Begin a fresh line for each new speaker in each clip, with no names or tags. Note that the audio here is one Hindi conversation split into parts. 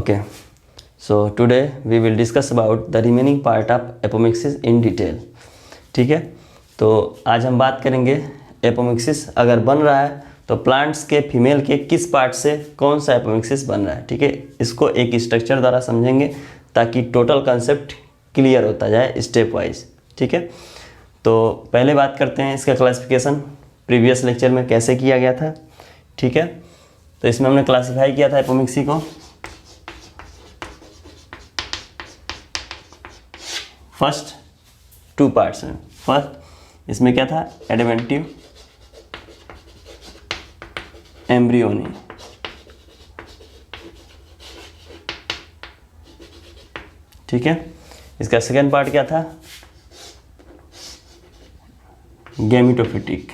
Okay, so today we will discuss about the remaining part of apomixis in detail. ठीक है, तो आज हम बात करेंगे एपोमिक्सिस अगर बन रहा है तो प्लांट्स के फीमेल के किस पार्ट से कौन सा एपोमिक्सिस बन रहा है. ठीक है, इसको एक स्ट्रक्चर द्वारा समझेंगे ताकि टोटल कंसेप्ट क्लियर होता जाए स्टेप वाइज. ठीक है, तो पहले बात करते हैं इसका क्लासिफिकेशन प्रीवियस लेक्चर में कैसे किया गया था. ठीक है, तो इसमें हमने क्लासिफाई किया था एपोमिक्सी को फर्स्ट 2 पार्ट्स में. फर्स्ट इसमें क्या था, एडवेंटिव एम्ब्रियोनी. ठीक है, इसका सेकेंड पार्ट क्या था, गैमेटोफिटिक.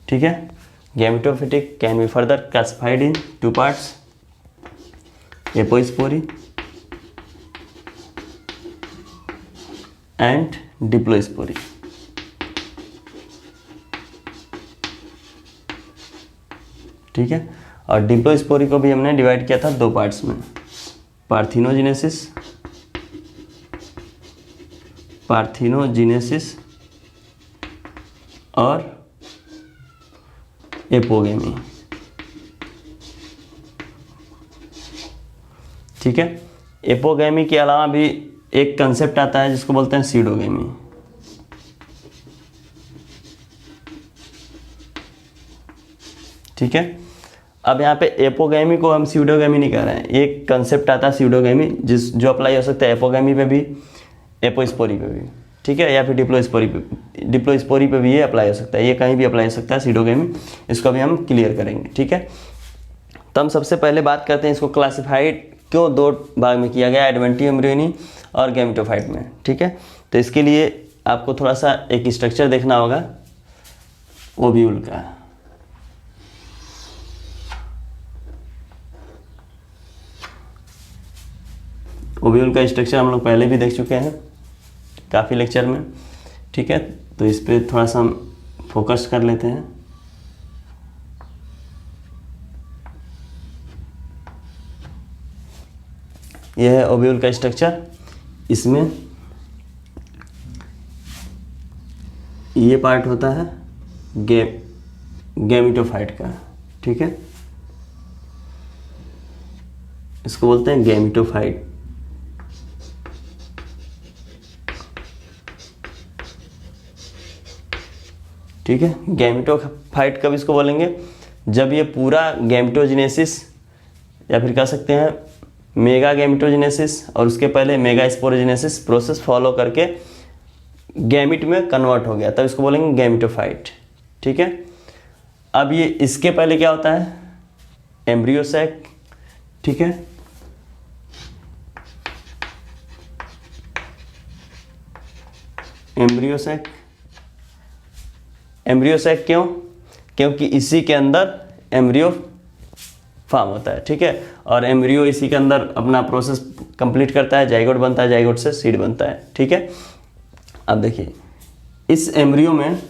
ठीक है, gametophytic can be further classified in 2 parts, apospory and diplospory. ठीक है, और डिप्लोस्पोरी को भी हमने डिवाइड किया था 2 पार्ट्स में, पार्थिनोजेनेसिस और एपोगेमी. ठीक है, एपोगेमी के अलावा भी एक कंसेप्ट आता है जिसको बोलते हैं सीडोगेमी. ठीक है, अब यहाँ पे एपोगेमी को हम सीडोगेमी नहीं कह रहे हैं, एक कंसेप्ट आता है सीडोगेमी जो अप्लाई हो सकता है एपोगेमी पे भी, एपोस्पोरी पे भी. ठीक है, या फिर डिप्लोस्पोरी पे भी ये अप्लाई हो सकता है, ये कहीं भी अप्लाई हो सकता है सीडोगेमी. इसको भी हम क्लियर करेंगे. ठीक है, तो हम सबसे पहले बात करते हैं इसको क्लासिफाइड क्यों 2 भाग में किया गया, एडवेंटिव एम्ब्रियोनी और गैमेटोफाइट में. ठीक है, तो इसके लिए आपको थोड़ा सा एक स्ट्रक्चर देखना होगा ओव्यूल का. ओव्यूल का स्ट्रक्चर हम लोग पहले भी देख चुके हैं काफ़ी लेक्चर में. ठीक है, तो इस पर थोड़ा सा हम फोकस कर लेते हैं. यह है ओव्यूल का स्ट्रक्चर. इसमें ये पार्ट होता है गैमेटोफाइट का. ठीक है, इसको बोलते हैं गैमेटोफाइट. ठीक है, गैमेटोफाइट कब इसको बोलेंगे, जब ये पूरा गैमेटोजेनेसिस या फिर कह सकते हैं मेगा गैमेटोजेनेसिस और उसके पहले मेगा स्पोरोजेनेसिस प्रोसेस फॉलो करके गैमिट में कन्वर्ट हो गया, तब इसको बोलेंगे गैमेटोफाइट. ठीक है, अब ये इसके पहले क्या होता है, एम्ब्रियोसैक. ठीक है, एम्ब्रियोसैक क्यों, क्योंकि इसी के अंदर एम्ब्रियो फॉर्म होता है. ठीक है, और एम्ब्रियो इसी के अंदर अपना प्रोसेस कंप्लीट करता है, जाइगोट बनता है, जाइगोट से सीड बनता है. ठीक है, अब देखिए इस एम्ब्रियो में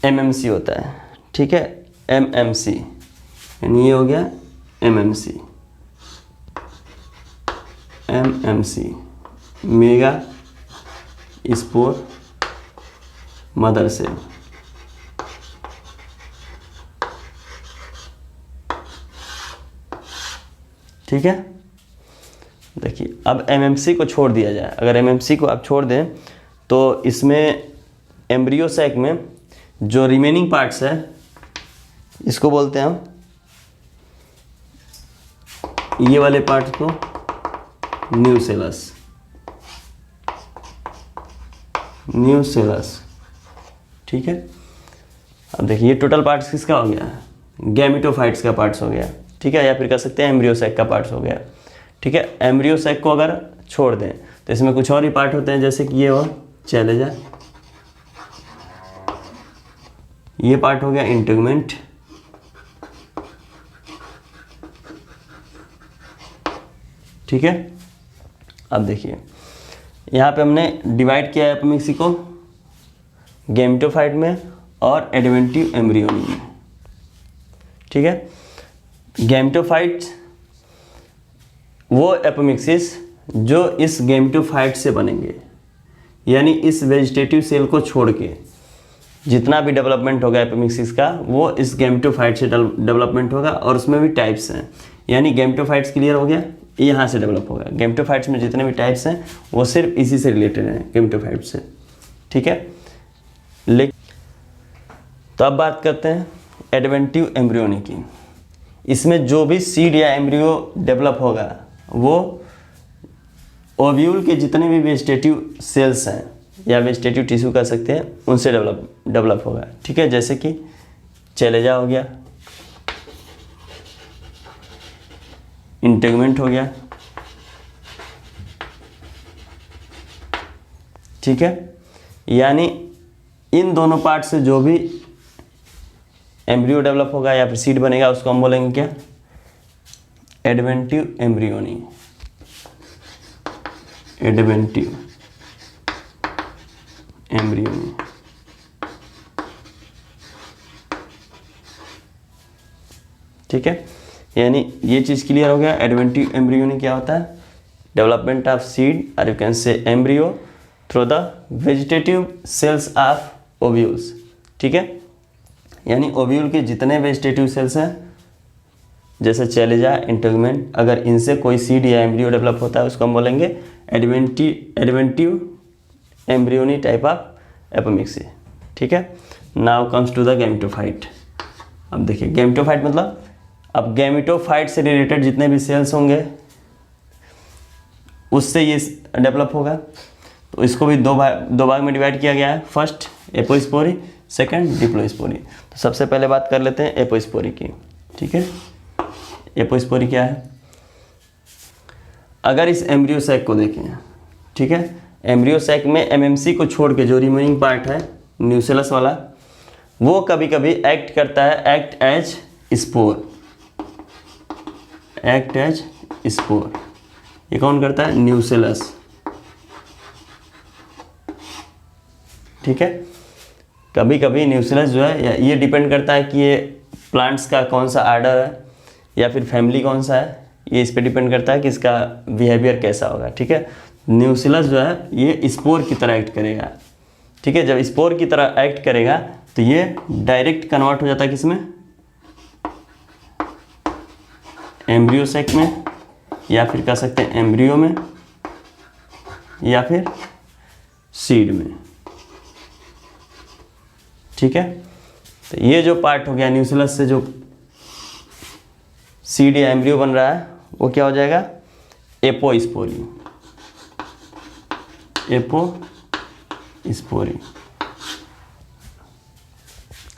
एमएमसी होता है. ठीक है, एमएमसी यानी ये हो गया MMC megaspore mother cell. ठीक है, देखिए अब एमएमसी को छोड़ दिया जाए, अगर एमएमसी को आप छोड़ दें तो इसमें एम्ब्रियोसैक में जो रिमेनिंग पार्ट्स है इसको बोलते हैं हम, ये वाले पार्ट को न्यूसेलस. ठीक है, अब देखिए ये टोटल पार्ट्स किसका हो गया, गैमेटोफाइट्स का पार्ट्स हो गया. ठीक है, या फिर कह सकते हैं एम्ब्रियोसैक का पार्ट्स हो गया. ठीक है, एम्ब्रियोसैक को अगर छोड़ दें तो इसमें कुछ और ही पार्ट होते हैं, जैसे कि ये और चले जाए, ये पार्ट हो गया इंटेगुमेंट. ठीक है, अब देखिए यहाँ पे हमने डिवाइड किया है एपोमिक्सी को गैमेटोफाइट में और एडवेंटिव एम्ब्रियोनी में. ठीक है। गैमेटोफाइट्स वो एपोमिक्सिस जो इस गैमेटोफाइट से बनेंगे, यानी इस वेजिटेटिव सेल को छोड़ के जितना भी डेवलपमेंट होगा एपोमिक्सिस का वो इस गैमेटोफाइट से डेवलपमेंट होगा, और उसमें भी टाइप्स हैं। यानी गैमेटोफाइट्स क्लियर हो गया, यहाँ से डेवलप होगा। गैमेटोफाइट्स में जितने भी टाइप्स हैं वो सिर्फ इसी से रिलेटेड हैं, गैमेटोफाइट से, ठीक है। तो अब बात करते हैं एडवेंटिव एम्ब्रियोनी की। इसमें जो भी सीड या एम्ब्रियो डेवलप होगा वो ओव्यूल के जितने भी वेजिटेटिव सेल्स हैं या वेजिटेटिव टिश्यू कह सकते हैं उनसे डेवलप होगा, ठीक है। जैसे कि चैलेजा हो गया, इंटेगमेंट हो गया, ठीक है। यानी इन दोनों पार्ट से जो भी एम्ब्रियो डेवलप होगा या फिर सीड बनेगा उसको हम बोलेंगे क्या, एडवेंटिव एम्ब्रियोनी, एडवेंटिव एम्ब्रियोनी, ठीक है। यानी ये चीज़ क्लियर हो गया। एडवेंटिव एम्ब्रियोनी क्या होता है, डेवलपमेंट ऑफ सीड और यू कैन से embryo through the vegetative cells of ovules, ठीक है। यानी ओव्यूल के जितने वेजिटेटिव सेल्स हैं जैसे चैलेजा, इंटेगमेंट, अगर इनसे कोई सीड या एम्ब्रियो डेवलप होता है उसको हम बोलेंगे adventive embryony type of apomixis, ठीक है। Now comes to the gametophyte. अब देखिए गैमेटोफाइट मतलब, अब गैमेटोफाइट से रिलेटेड जितने भी सेल्स होंगे उससे ये डेवलप होगा। तो इसको भी दो भाग में डिवाइड किया गया है। First apospory, second diplospory. तो सबसे पहले बात कर लेते हैं एपोस्पोरी की, ठीक है। एपोस्पोरी क्या है, अगर इस एम्ब्रियो सैक को देखें, ठीक है, एम्ब्रियो सैक में एमएमसी को छोड़ के जो रिमेनिंग पार्ट है न्यूसेलस वाला वो कभी कभी एक्ट करता है, act as spore, act as spore. ये कौन करता है, न्यूसेलस, ठीक है। कभी कभी न्यूसेलस जो है, ये डिपेंड करता है कि ये प्लांट्स का कौन सा आर्डर है या फिर फैमिली कौन सा है, ये इस पे डिपेंड करता है कि इसका बिहेवियर कैसा होगा, ठीक है। न्यूसेलस जो है ये स्पोर की तरह एक्ट करेगा, ठीक है। जब स्पोर की तरह एक्ट करेगा तो ये डायरेक्ट कन्वर्ट हो जाता है किसमें, एम्ब्रियो सैक में, या फिर कह सकते हैं एम्ब्रियो में, या फिर सीड में, ठीक है। तो ये जो पार्ट हो गया न्यूसेलस से जो सीड या एम्ब्रियो बन रहा है वो क्या हो जाएगा, एपोस्पोरी, एपोस्पोरी।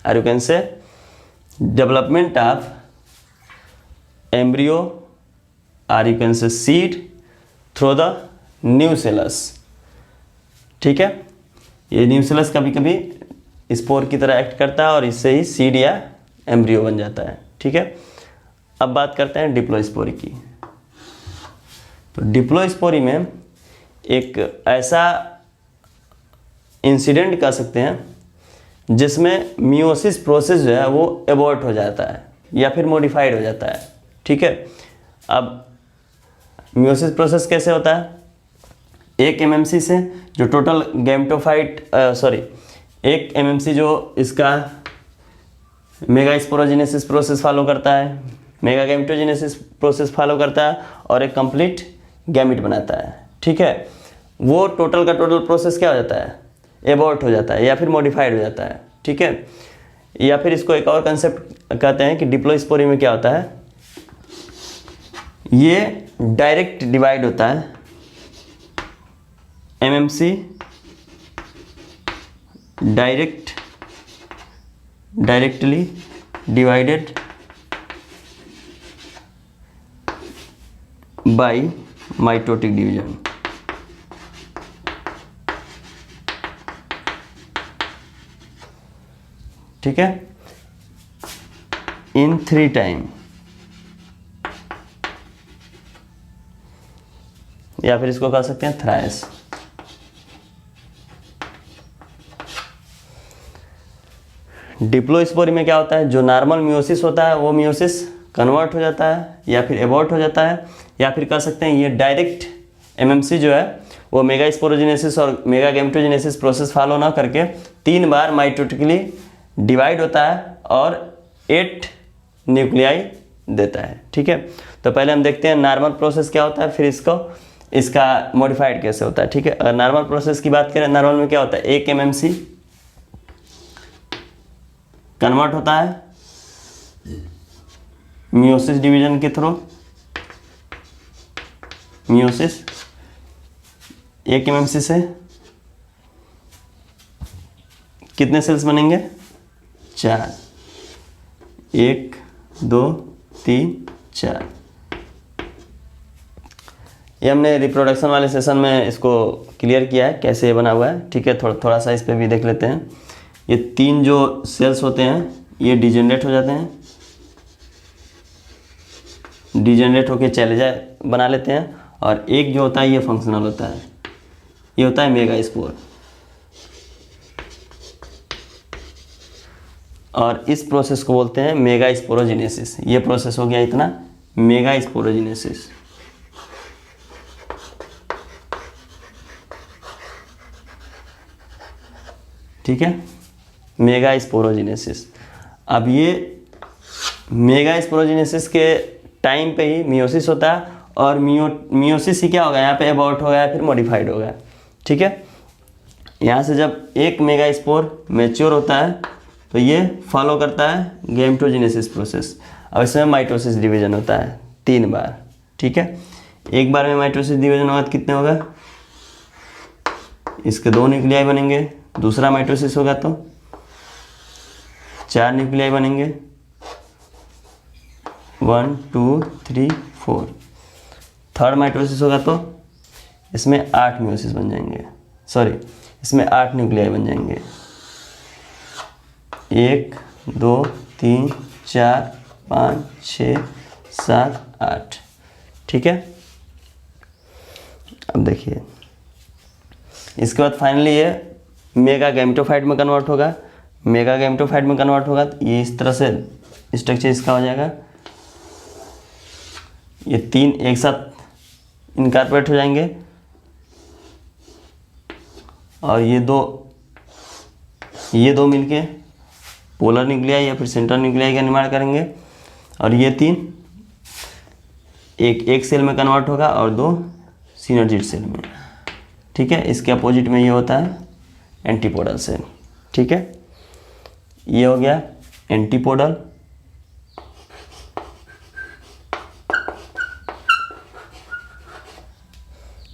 और you can say development of embryo और you can say seed through the nucellus, ठीक है। ये न्यूसेलस कभी कभी स्पोर की तरह एक्ट करता है और इससे ही सीड या एम्ब्रियो बन जाता है, ठीक है। अब बात करते हैं डिप्लोस्पोरी की। तो डिप्लोस्पोरी में एक ऐसा इंसिडेंट कह सकते हैं जिसमें मियोसिस प्रोसेस जो है वो एबॉर्ट हो जाता है या फिर मॉडिफाइड हो जाता है, ठीक है। अब मियोसिस प्रोसेस कैसे होता है, एक एमएमसी से जो टोटल गैमेटोफाइट एक एमएमसी जो इसका मेगास्पोरोजेनेसिस प्रोसेस फॉलो करता है, मेगा गैमेटोजेनेसिस प्रोसेस फॉलो करता है और एक कंप्लीट गैमेट बनाता है, ठीक है। वो टोटल का टोटल प्रोसेस क्या हो जाता है, एबॉर्ट हो जाता है या फिर मॉडिफाइड हो जाता है, ठीक है। या फिर इसको एक और कंसेप्ट कहते हैं कि डिप्लोस्पोरी में क्या होता है, ये डायरेक्ट डिवाइड होता है, MMC directly divided by mitotic division, ठीक है, इन 3 टाइम, या फिर इसको कह सकते हैं थ्राइस। डिप्लोस्पोरी में क्या होता है, जो नॉर्मल मियोसिस होता है वो मियोसिस कन्वर्ट हो जाता है या फिर एबॉर्ट हो जाता है, या फिर कह सकते हैं ये डायरेक्ट एमएमसी जो है वो मेगा स्पोरोजेनेसिस और मेगा गैमेटोजेनेसिस प्रोसेस फॉलो ना करके 3 बार माइटोटिकली डिवाइड होता है और 8 न्यूक्लियाई देता है। ठीक है, तो पहले हम देखते हैं नॉर्मल प्रोसेस क्या होता है, फिर इसका मॉडिफाइड कैसे होता है। ठीक है, अगर नॉर्मल प्रोसेस की बात करें, नॉर्मल में क्या होता है, एक एमएमसी कन्वर्ट होता है मियोसिस डिवीजन के थ्रू, मियोसिस एक एमएमसी से कितने सेल्स बनेंगे, 4, 1 2 3 4। ये हमने रिप्रोडक्शन वाले सेशन में इसको क्लियर किया है कैसे ये बना हुआ है। ठीक है, थोड़ा सा इस पे भी देख लेते हैं। ये 3 जो सेल्स होते हैं ये डिजेनरेट हो जाते हैं, डिजेनरेट होके चैलेंज बना लेते हैं, और एक जो होता है ये फंक्शनल होता है, ये होता है मेगा स्पोर। और इस प्रोसेस को बोलते हैं मेगा स्पोरोजेनेसिस। ये प्रोसेस हो गया इतना, मेगा स्पोरोजेनेसिस। ठीक है, मेगा स्पोरोजेनेसिस। अब ये मेगा स्पोरोजेनेसिस के टाइम पे ही मियोसिस होता है, और मियोसिस ही क्या होगा, यहाँ पे एबॉर्ट हो गया फिर मॉडिफाइड हो गया। ठीक है, यहाँ से जब एक मेगा स्पोर मैच्योर होता है तो ये फॉलो करता है गैमेटोजेनेसिस प्रोसेस। अब इसमें माइटोसिस डिवीजन होता है 3 बार। ठीक है, एक बार में माइटोसिस डिवीजन होगा तो कितने होगा, इसके 2 न्यूक्लियाई बनेंगे। दूसरा माइटोसिस होगा तो 4 न्यूक्लियाई बनेंगे, 1 2 3 4। थर्ड माइटोसिस होगा तो इसमें 8 मियोसिस बन जाएंगे, सॉरी इसमें 8 न्यूक्लियाई बन जाएंगे, 1 2 3 4 5 6 7 8। ठीक है, अब देखिए इसके बाद फाइनली ये मेगा गैमेटोफाइट में कन्वर्ट होगा। मेगा गैमेटोफाइट में कन्वर्ट होगा तो ये इस तरह से स्ट्रक्चर इसका हो जाएगा। ये 3 एक साथ इनकॉर्पोरेट हो जाएंगे, और ये दो मिलके पोलर न्यूक्लियाई या फिर सेंट्रल न्यूक्लियाई का निर्माण करेंगे, और ये 3 एक सेल में कन्वर्ट होगा और 2 सिनर्जिड सेल में। ठीक है, इसके अपोजिट में ये होता है एंटीपोडल सेल। ठीक है, ये हो गया एंटीपोडल,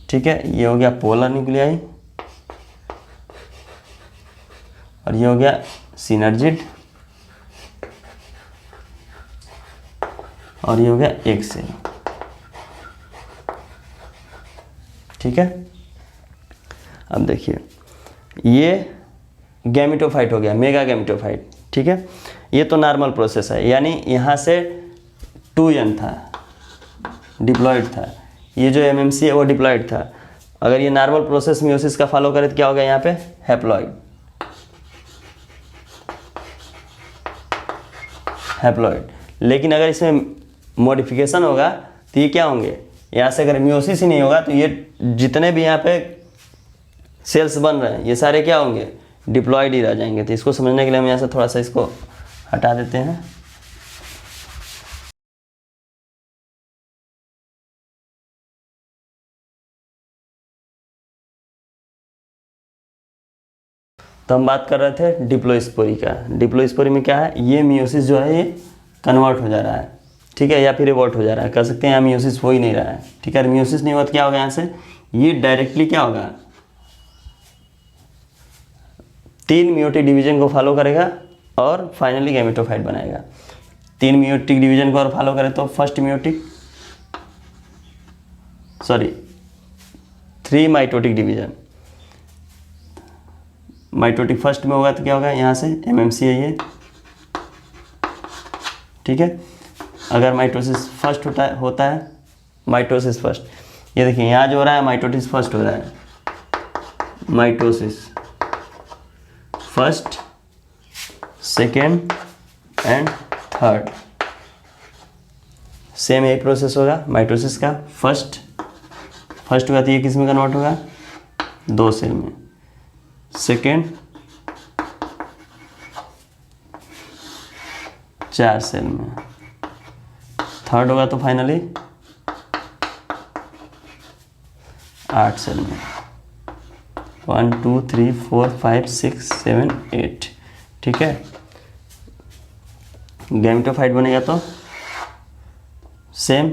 ठीक है, ये हो गया पोलर न्यूक्लियाई, और ये हो गया सिनर्जिड, और ये हो गया एक सेल। ठीक है, अब देखिए ये गैमेटोफाइट हो गया, मेगा गैमेटोफाइट। ठीक है, ये तो नॉर्मल प्रोसेस है, यानी यहाँ से 2n था, डिप्लॉयड था। ये जो एमएमसी है वो डिप्लॉयड था। अगर ये नॉर्मल प्रोसेस मियोसिस का फॉलो करे तो क्या होगा, यहाँ पे हैप्लॉइड, हैप्लॉइड। लेकिन अगर इसमें मॉडिफिकेशन होगा तो ये क्या होंगे, यहाँ से अगर मियोसिस ही नहीं होगा तो ये जितने भी यहाँ पे सेल्स बन रहे हैं ये सारे क्या होंगे, डिप्लॉयड ही रह जाएंगे। तो इसको समझने के लिए हम यहाँ से थोड़ा सा इसको हटा देते हैं। तो हम बात कर रहे थे डिप्लोस्पोरी का। डिप्लोस्पोरी में क्या है, ये मियोसिस जो है ये कन्वर्ट हो जा रहा है, ठीक है, या फिर एबॉर्ट हो जा रहा है, कह सकते हैं यहाँ मियोसिस हो ही नहीं रहा है। ठीक है, मियोसिस नहीं हुआ तो क्या होगा, यहाँ से ये डायरेक्टली क्या होगा, 3 मियोटिक डिवीजन को फॉलो करेगा और फाइनली गैमेटोफाइट बनाएगा। 3 मियोटिक डिवीजन को और फॉलो करे तो first meiotic, sorry 3 mitotic division, mitotic first में होगा तो क्या होगा, यहाँ से एमएमसी है ये। ठीक है, अगर माइटोसिस फर्स्ट होता है माइटोसिस फर्स्ट, ये देखिए यहाँ जो हो रहा है माइटोसिस फर्स्ट हो रहा है, mitosis first second and third. Same यही प्रोसेस होगा माइटोसिस का। फर्स्ट होगा तो ये किस में कन्वर्ट होगा, 2 सेल में। सेकेंड 4 सेल में। थर्ड होगा तो फाइनली 8 सेल में। 1 2 3 4 5 6 7 8। ठीक है, गैमेटोफाइट बनेगा तो सेम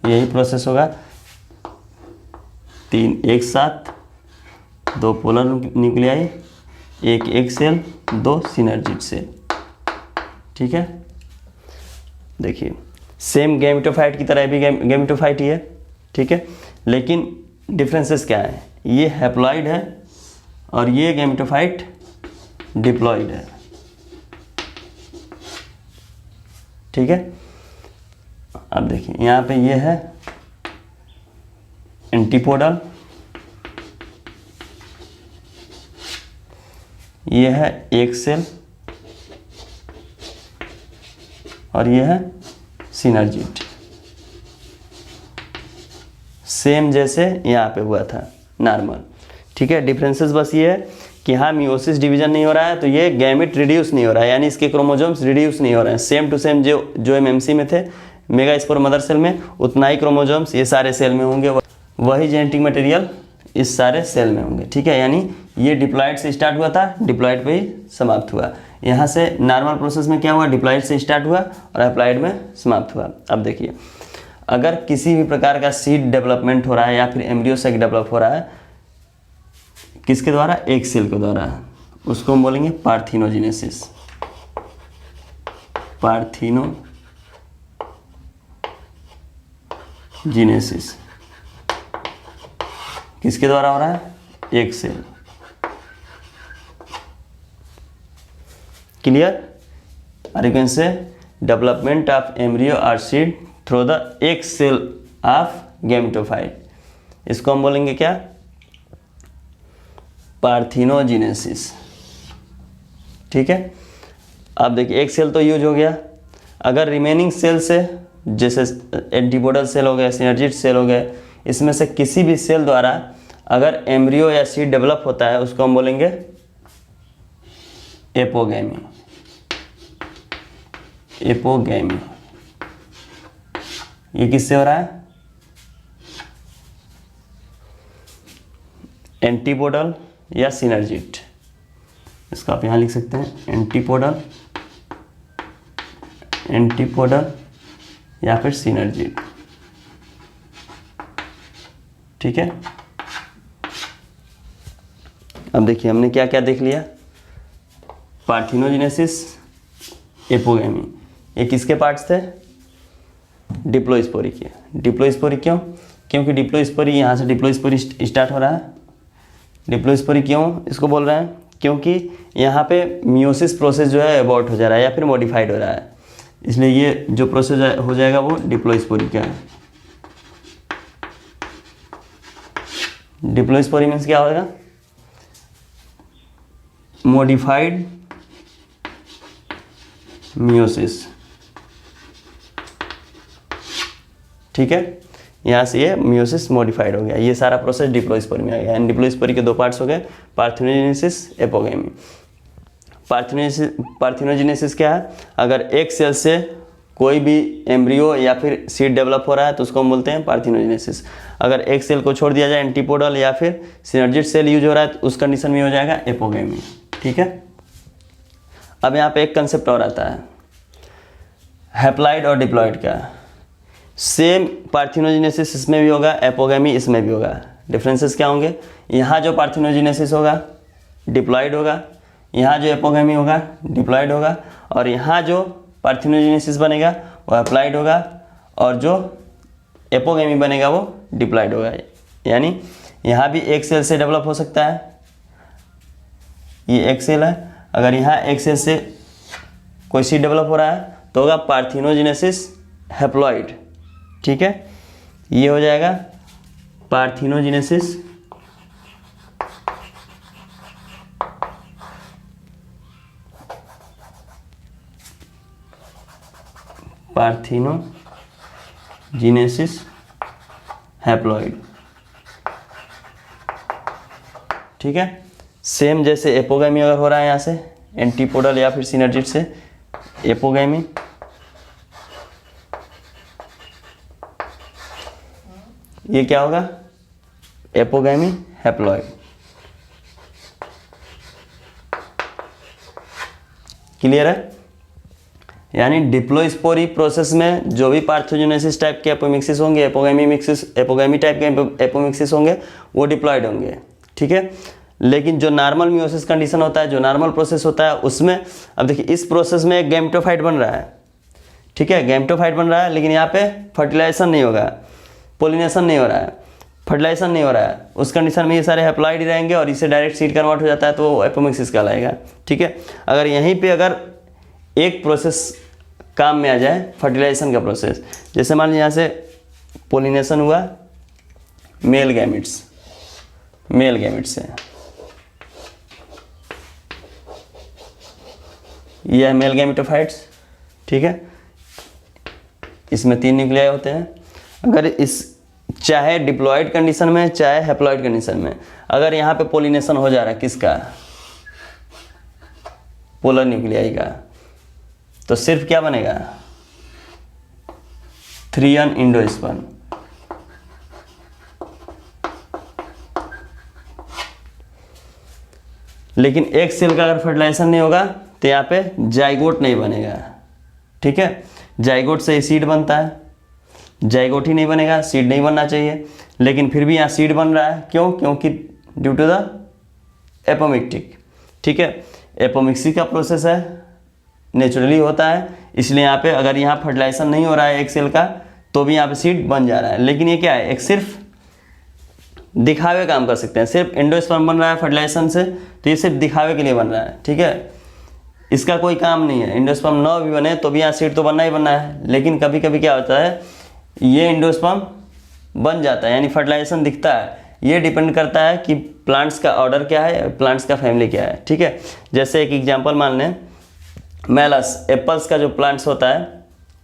यही प्रोसेस होगा। 3 एक साथ, 2 पोलर न्यूक्लियाई, एक सेल, 2 सिनर्जिड सेल। ठीक है, देखिए सेम गैमेटोफाइट की तरह भी गैमेटोफाइट ही है। ठीक है, लेकिन डिफरेंसेस क्या है, ये हैप्लॉइड है और ये गैमेटोफाइट डिप्लॉइड है। ठीक है, अब देखिए यहाँ पे ये है एंटीपोडल, ये है एक सेल और ये है सिनर्जिड। सेम जैसे यहाँ पे हुआ था नॉर्मल। ठीक है, डिफरेंसेस बस ये है कि हाँ मियोसिस डिवीजन नहीं हो रहा है तो ये गैमेट रिड्यूस नहीं हो रहा है, यानी इसके क्रोमोसोम्स रिड्यूस नहीं हो रहे हैं। सेम टू सेम जो एमएमसी में थे मेगास्पोर मदर सेल में, उतना ही क्रोमोसोम्स ये सारे सेल में होंगे, वही जेनेटिक मटेरियल इस सारे सेल में होंगे। ठीक है, यानी ये डिप्लॉइड से स्टार्ट हुआ था, डिप्लॉइड पे ही समाप्त हुआ। यहाँ से नॉर्मल प्रोसेस में क्या हुआ, डिप्लॉइड से स्टार्ट हुआ और एप्लाइड में समाप्त हुआ। अब देखिए अगर किसी भी प्रकार का सीड डेवलपमेंट हो रहा है या फिर एम्ब्रियो सेक डेवलप हो रहा है किसके द्वारा, एक सेल के द्वारा, उसको हम बोलेंगे पार्थिनोजेनेसिस। पार्थिनोजेनेसिस किसके द्वारा हो रहा है, एक सेल। क्लियर, और you can say development of embryo और सीड थ्रू द एक सेल ऑफ गैमेटोफाइट, इसको हम बोलेंगे क्या, पार्थिनोजेनेसिस। ठीक है, अब देखिए एक सेल तो यूज हो गया, अगर रिमेनिंग सेल से जैसे एंटीपोडल सेल हो गए, सिनर्जिड सेल हो गए, इसमें से किसी भी सेल द्वारा अगर एम्ब्रियो या सीड डेवलप होता है उसको हम बोलेंगे एपोगैमी। एपोगैमी ये किससे हो रहा है, एंटीपोडल या सिनर्जिड। इसको आप यहाँ लिख सकते हैं एंटीपोडल या फिर सिनर्जिड। ठीक है, अब देखिए हमने क्या क्या देख लिया, पार्थिनोजेनेसिस, एपोगैमी, ये किसके पार्ट्स थे, डिप्लोस्पोरी के। डिप्लोस्पोरी क्यों, क्योंकि डिप्लोस्पोरी यहाँ से डिप्लोस्पोरी स्टार्ट हो रहा है। डिप्लोस्पोरी क्यों इसको बोल रहे हैं, क्योंकि यहाँ पे मियोसिस प्रोसेस जो है अबॉर्ट हो जा रहा है या फिर मॉडिफाइड हो रहा है, इसलिए ये जो प्रोसेस हो जाएगा वो डिप्लोस्पोरी का है। डिप्लोस्पोरी मीन्स क्या होगा, मॉडिफाइड मियोसिस। ठीक है, यहाँ से ये मियोसिस मॉडिफाइड हो गया, ये सारा प्रोसेस डिप्लोस्पोरी में आ गया। एंड डिप्लोस्पोरी के 2 पार्ट्स हो गए, पार्थिनोजेनेसिस, एपोगैमी। पार्थिनोजेनेसिस क्या है, अगर एक सेल से कोई भी एम्ब्रियो या फिर सीड डेवलप हो रहा है तो उसको हम बोलते हैं पार्थिनोजेनेसिस। अगर एक सेल को छोड़ दिया जाए, एंटीपोडल या फिर सिनर्जिड सेल यूज हो रहा है तो उस कंडीशन में हो जाएगा एपोगैमी। ठीक है, अब यहाँ पे एक कंसेप्ट और आता है हैप्लॉइड और डिप्लॉइड का। सेम पार्थिनोजेनेसिस इसमें भी होगा, एपोगैमी इसमें भी होगा। डिफरेंसेस क्या होंगे, यहाँ जो पार्थिनोजेनेसिस होगा डिप्लॉइड होगा, यहाँ जो एपोगैमी होगा डिप्लॉइड होगा, और यहाँ जो पार्थिनोजेनेसिस बनेगा वो एप्लाइड होगा और जो एपोगैमी बनेगा वो डिप्लॉइड होगा। यानी यहाँ भी एक सेल से डेवलप हो सकता है, ये एक सेल है, अगर यहाँ एक सेल से कोई सीड डेवलप हो रहा है तो होगा पार्थिनोजेनेसिस हैप्लॉइड। ठीक है, ये हो जाएगा पार्थिनोजेनेसिस पार्थिनोजेनेसिस हैप्लॉइड। ठीक है, सेम जैसे एपोगैमी अगर हो रहा है यहाँ से एंटीपोडल या फिर सिनर्जिड से एपोगैमी, ये क्या होगा एपोगैमी हैप्लॉइड। क्लियर है? यानी डिप्लोस्पोरी प्रोसेस में जो भी पार्थोजेनेसिस टाइप के एपोमिक्सिस होंगे, एपोगैमी टाइप के एपोमिक्सिस होंगे, वो डिप्लॉयड होंगे। ठीक है, लेकिन जो नॉर्मल मियोसिस कंडीशन होता है, जो नॉर्मल प्रोसेस होता है, उसमें अब देखिए इस प्रोसेस में एक गैमेटोफाइट बन रहा है। ठीक है, गैमेटोफाइट बन रहा है, लेकिन यहाँ पे फर्टिलाइजेशन नहीं होगा, पोलिनेशन नहीं हो रहा है, फर्टिलाइजेशन नहीं हो रहा है। उस कंडीशन में ये सारे हैप्लॉइड ही रहेंगे और इससे डायरेक्ट सीड कन्वर्ट हो जाता है, तो वो एपोमिक्सिस कहलाएगा। ठीक है, अगर यहीं पे अगर एक प्रोसेस काम में आ जाए, फर्टिलाइजेशन का प्रोसेस, जैसे मान लीजिए यहाँ से पोलिनेशन हुआ मेल गैमेट्स से, ये है मेल गैमेटोफाइट्स। ठीक है, इसमें 3 न्यूक्लियाई होते हैं। अगर इस चाहे डिप्लॉयड कंडीशन में चाहे हैप्लॉयड कंडीशन में अगर यहाँ पे पोलिनेशन हो जा रहा है किसका, पोलर न्यूक्लियाई का, तो सिर्फ क्या बनेगा 3n इंडोस्पर्म। लेकिन एक सेल का अगर फर्टिलाइजेशन नहीं होगा तो यहाँ पे जाइगोट नहीं बनेगा। ठीक है, जाइगोट से सीड बनता है, जाइगोट ही नहीं बनेगा, सीड नहीं बनना चाहिए, लेकिन फिर भी यहाँ सीड बन रहा है। क्यों? क्योंकि ड्यू टू द एपोमिक्टिक। ठीक है, एपोमिक्सिस का प्रोसेस है, नेचुरली होता है, इसलिए यहाँ पे अगर यहाँ फर्टिलाइजेशन नहीं हो रहा है एक सेल का तो भी यहाँ पे सीड बन जा रहा है। लेकिन ये क्या है, एक सिर्फ दिखावे काम कर सकते हैं। सिर्फ एंडोस्पर्म बन रहा है फर्टिलाइजेशन से, तो ये सिर्फ दिखावे के लिए बन रहा है। ठीक है, इसका कोई काम नहीं है। एंडोस्पर्म न भी बने तो भी यहाँ सीड तो बनना ही बनना है। लेकिन कभी कभी क्या होता है, ये एंडोस्पर्म बन जाता है, यानी फर्टिलाइजेशन दिखता है। ये डिपेंड करता है कि प्लांट्स का ऑर्डर क्या है, प्लांट्स का फैमिली क्या है। ठीक है, जैसे एक एग्जांपल मान लें, मेलस, एप्पल्स का जो प्लांट्स होता है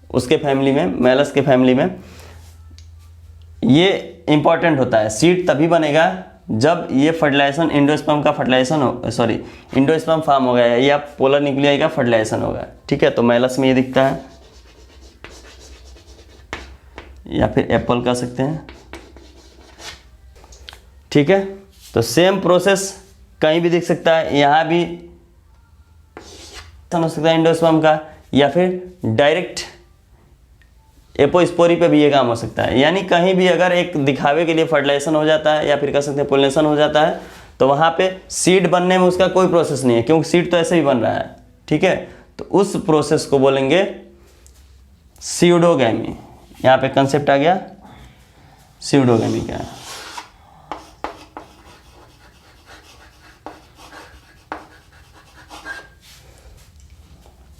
उसके फैमिली में, मेलस के फैमिली में ये इंपॉर्टेंट होता है। सीड तभी बनेगा जब ये फर्टिलाइजेशन एंडोस्पर्म का फर्टिलाइजेशन हो, सॉरी एंडोस्पर्म फॉर्म हो गया या पोलर न्यूक्लियाई का फर्टिलाइजेशन होगा। ठीक है, तो मेलस में ये दिखता है, या फिर एप्पल कह सकते हैं। ठीक है, तो सेम प्रोसेस कहीं भी दिख सकता है, यहाँ भी हो सकता है एंडोस्पर्म का, या फिर डायरेक्ट एपोस्पोरी पे भी ये काम हो सकता है। यानी कहीं भी अगर एक दिखावे के लिए फर्टिलाइजेशन हो जाता है या फिर कह सकते हैं पोलिनेशन हो जाता है, तो वहाँ पे सीड बनने में उसका कोई प्रोसेस नहीं है, क्योंकि सीड तो ऐसे ही बन रहा है। ठीक है, तो उस प्रोसेस को बोलेंगे स्यूडोगैमी। यहाँ पे कंसेप्ट आ गया स्यूडोगैमी का।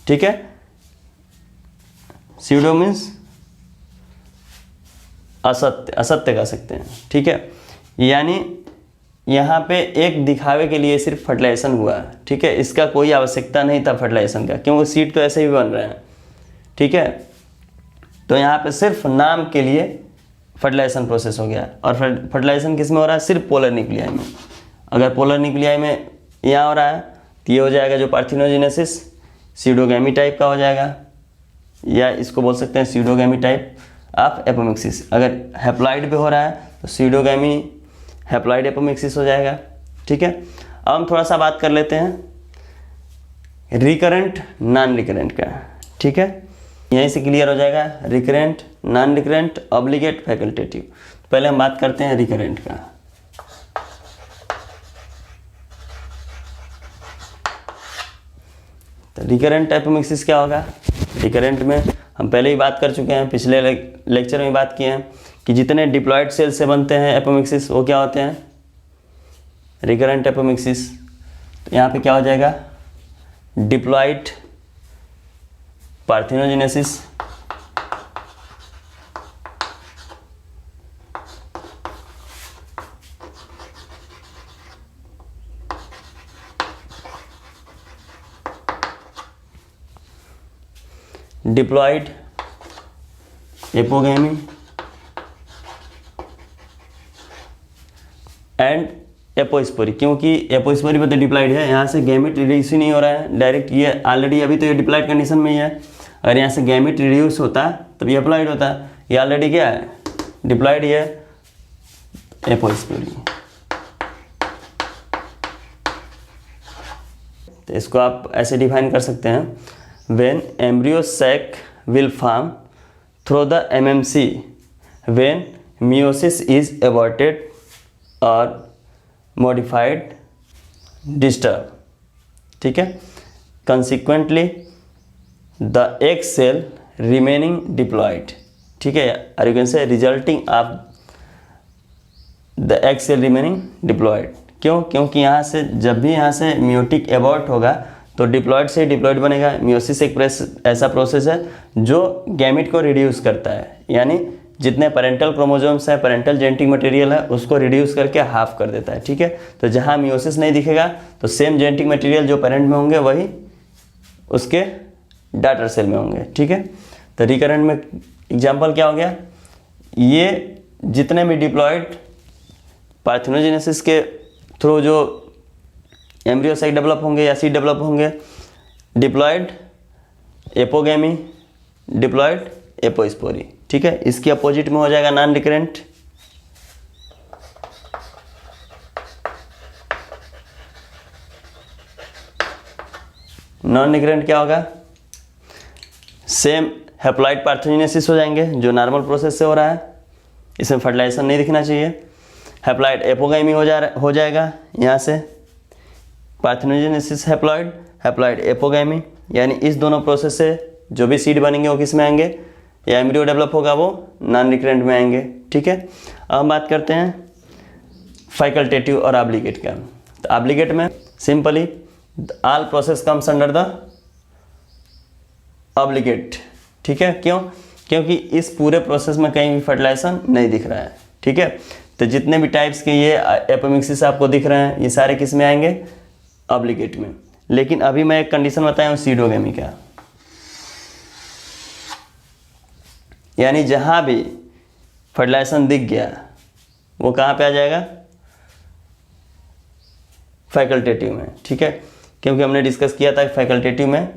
ठीक है, स्यूडो मीन्स असत्य, असत्य कह सकते हैं। ठीक है, यानी यहाँ पे एक दिखावे के लिए सिर्फ फर्टिलाइजेशन हुआ। ठीक है, इसका कोई आवश्यकता नहीं था फर्टिलाइजेशन का, क्योंकि सीड तो ऐसे ही बन रहे हैं। ठीक है, तो यहाँ पे सिर्फ नाम के लिए फर्टिलाइजेशन प्रोसेस हो गया। और फर्टिलाइजेशन किस में हो रहा है, सिर्फ पोलर न्यूक्लियाई में। अगर पोलर न्यूक्लियाई में यहाँ हो रहा है तो ये हो जाएगा जो पार्थिनोजेनेसिस स्यूडोगैमी टाइप का हो जाएगा, या इसको बोल सकते हैं स्यूडोगैमी टाइप ऑफ एपोमिक्सिस। अगर हैप्लॉइड पे हो रहा है तो स्यूडोगैमी हैप्लॉइड एपोमिक्सिस हो जाएगा। ठीक है, अब हम थोड़ा सा बात कर लेते हैं रिकरेंट नॉन रिकरेंट का। ठीक है, यहीं से क्लियर हो जाएगा recurrent, non recurrent, obligate, facultative. पहले हम बात करते हैं रिकरेंट का। तो रिकरेंट एपोमिक्सिस क्या होगा? रिकरेंट में हम पहले ही बात कर चुके हैं, पिछले लेक्चर में बात किए हैं कि जितने डिप्लॉयड सेल से बनते हैं एपोमिक्सिस वो क्या होते हैं, रिकरेंट एपोमिक्सिस। तो यहाँ पे क्या हो जाएगा, diploid parthenogenesis, diploid apogamy and apospory, क्योंकि एपोस्पोरी पे तो डिप्लॉइड है, यहाँ से गैमेट रिड्यूस ही नहीं हो रहा है डायरेक्ट, ये ऑलरेडी अभी तो ये डिप्लॉइड कंडीशन में ही है। अगर यहाँ से गैमेट रिड्यूस होता तब ये अप्लाइड होता, ये ऑलरेडी क्या है, डिप्लॉइड ही है, एपोस्पोरी। तो इसको आप ऐसे डिफाइन कर सकते हैं, when embryo sac will form through the MMC when meiosis is aborted और मॉडिफाइड डिस्टर्ब, ठीक है। Consequently the egg cell remaining diploid, ठीक है, और you can say resulting of the egg cell remaining diploid. क्यों? क्योंकि यहाँ से जब भी यहाँ से मियोटिक एबॉर्ट होगा तो डिप्लॉइड से डिप्लॉइड बनेगा। मियोसिस एक ऐसा प्रोसेस है जो गैमेट को रिड्यूस करता है, यानी जितने पेरेंटल क्रोमोसोम्स हैं, पेरेंटल जेनेटिक मटेरियल है, उसको रिड्यूस करके हाफ कर देता है, ठीक है। तो जहाँ मियोसिस नहीं दिखेगा तो सेम जेनेटिक मटेरियल जो पेरेंट में होंगे वही उसके डॉटर सेल में होंगे, ठीक है। तो रिकरेंट में एग्जाम्पल क्या हो गया, ये जितने भी डिप्लॉइड पार्थेनोजेनेसिस के थ्रू जो एम्ब्रियो साइट डेवलप होंगे या सीड डेवलप होंगे, डिप्लॉइड एपोगैमी, डिप्लॉइड एपोस्पोरी, ठीक है। इसकी अपोजिट में हो जाएगा नॉन रिकरेंट, नॉन रिकरेंट क्या होगा, सेम हैप्लॉइड पार्थेनोजेनेसिस हो जाएंगे जो नॉर्मल प्रोसेस से हो रहा है, इसमें फर्टिलाइजेशन नहीं दिखना चाहिए। हैप्लॉइड एपोगैमी हो जाएगा, यहाँ से पार्थेनोजेनेसिस हैप्लॉइड, हैप्लॉइड एपोगैमी, यानी इस दोनों प्रोसेस से जो भी सीड बनेंगे वो किस में आएंगे, या एम्ब्रियो डेवलप होगा वो नॉन रिकरेंट में आएंगे, ठीक है। अब हम बात करते हैं फैकल्टेटिव और ऑब्लिगेट का। तो ऑब्लिगेट में simply all process comes under the obligate, ठीक है। क्यों? क्योंकि इस पूरे प्रोसेस में कहीं भी फर्टिलाइजेशन नहीं दिख रहा है, ठीक है। तो जितने भी टाइप्स के ये एपोमिक्सिस आपको दिख रहे हैं, ये सारे किस में आएंगे, ऑब्लिगेट में। लेकिन अभी मैं एक कंडीशन बताया हूँ सीडोगैमी का, यानी जहाँ भी फर्टिलाइजेशन दिख गया वो कहाँ पे आ जाएगा, फैकल्टेटिव में, ठीक है। क्योंकि हमने डिस्कस किया था कि फैकल्टेटिव में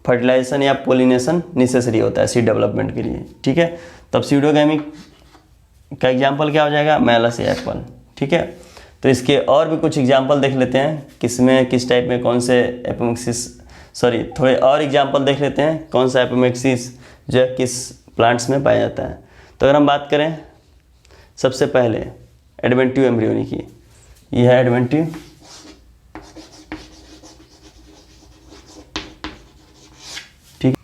फर्टिलाइजेशन या पोलिनेशन नेसेसरी होता है सीड डेवलपमेंट के लिए, ठीक है। तब सीडोगैमी का एग्जाम्पल क्या हो जाएगा, मैलस या एप्पल, ठीक है। तो इसके और भी कुछ एग्जाम्पल देख लेते हैं, किसमें किस टाइप में कौन से एपोमिक्सिस, सॉरी थोड़े और एग्जाम्पल देख लेते हैं कौन सा एपोमिक्सिस जो किस प्लांट्स में पाया जाता है। तो अगर हम बात करें सबसे पहले एडवेंटिव एम्ब्रियोनी की, यह है एडवेंटिव, ठीक।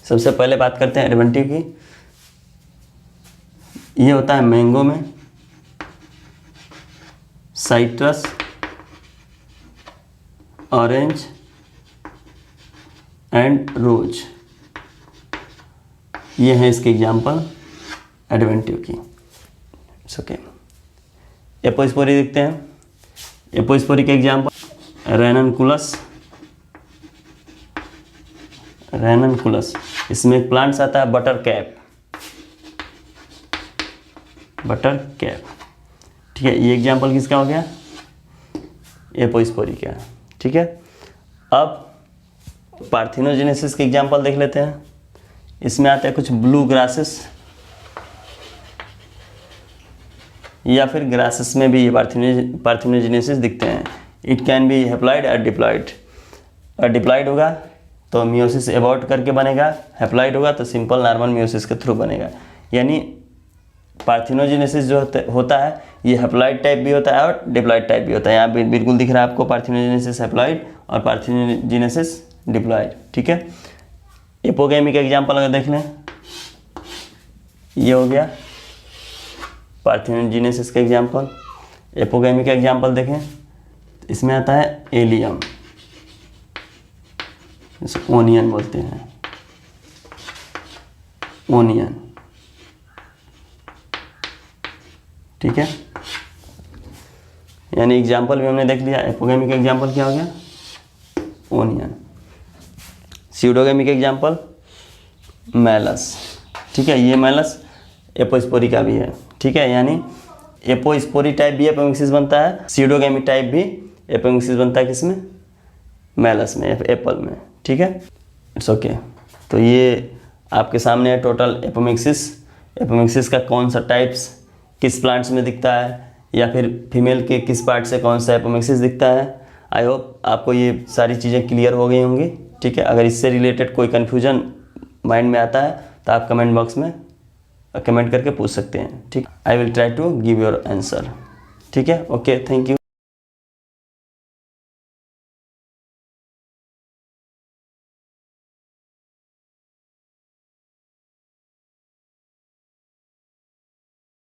सबसे पहले बात करते हैं एडवेंटिव की। ये होता है मैंगो में, साइट्रस, ऑरेंज एंड रोज, ये है इसके एग्जाम्पल एडवेंटिव की। ओके, एपोस्पोरी देखते हैं। एपोस्पोरी के एग्जाम्पल रेननकुलस, रेननकुलस, इसमें एक प्लांट्स आता है बटर कैप, बटर कैप, ठीक है। ये एग्जाम्पल किसका हो गया, एपोस्पोरी का, ठीक है। अब पार्थेनोजेनेसिस के एग्जाम्पल देख लेते हैं। इसमें आते हैं कुछ ब्लू ग्रासेस, या फिर ग्रासेस में भी ये पार्थेनोजेनेसिस दिखते हैं। इट कैन बी हैप्लॉइड और डिप्लॉइड। और डिप्लॉइड होगा तो मियोसिस एबॉर्ट करके बनेगा, हैप्लॉइड होगा तो सिंपल नॉर्मल मियोसिस के थ्रू बनेगा। यानी पार्थेनोजेनेसिस जो होता है ये हैप्लॉइड टाइप भी होता है और डिप्लॉइड टाइप भी होता है। यहाँ बिल्कुल दिख रहा है आपको पार्थेनोजेनेसिस हैप्लॉइड और पार्थेनोजेनेसिस डिप्लॉइड, ठीक है। एपोगैमी का एग्जाम्पल अगर देख लें, ये हो गया पार्थेनोजेनेसिस का एग्जाम्पल। एपोगैमी का एग्जाम्पल देखें, इसमें आता है एलियम, इसको ओनियन बोलते हैं, ओनियन, ठीक है। यानी एग्जाम्पल भी हमने देख लिया। एपोगैमी का एग्जाम्पल क्या हो गया, ओनियन। सीडोगैमी का एग्जाम्पल मैलस, ठीक है, ये मेलस एपोस्पोरी का भी है। ठीक है, यानी एपोस्पोरी टाइप भी एपोमिक्सिस बनता है, सीडोगैमी टाइप भी एपोमिक्सिस बनता है किसमें, मेलस में, एप्पल में। ठीक है, इट्स ओके। तो ये आपके सामने है टोटल एपोमिक्सिस। एपोमिक्सिस का कौन सा टाइप्स किस प्लांट्स में दिखता है, या फिर फीमेल के किस पार्ट से कौन सा एपोमिक्सिस दिखता है। आई होप आपको ये सारी चीज़ें क्लियर हो गई होंगी। ठीक है, अगर इससे रिलेटेड कोई कन्फ्यूजन माइंड में आता है तो आप कमेंट बॉक्स में कमेंट करके पूछ सकते हैं। ठीक, I will try to give your answer. ठीक है, ओके, थैंक यू।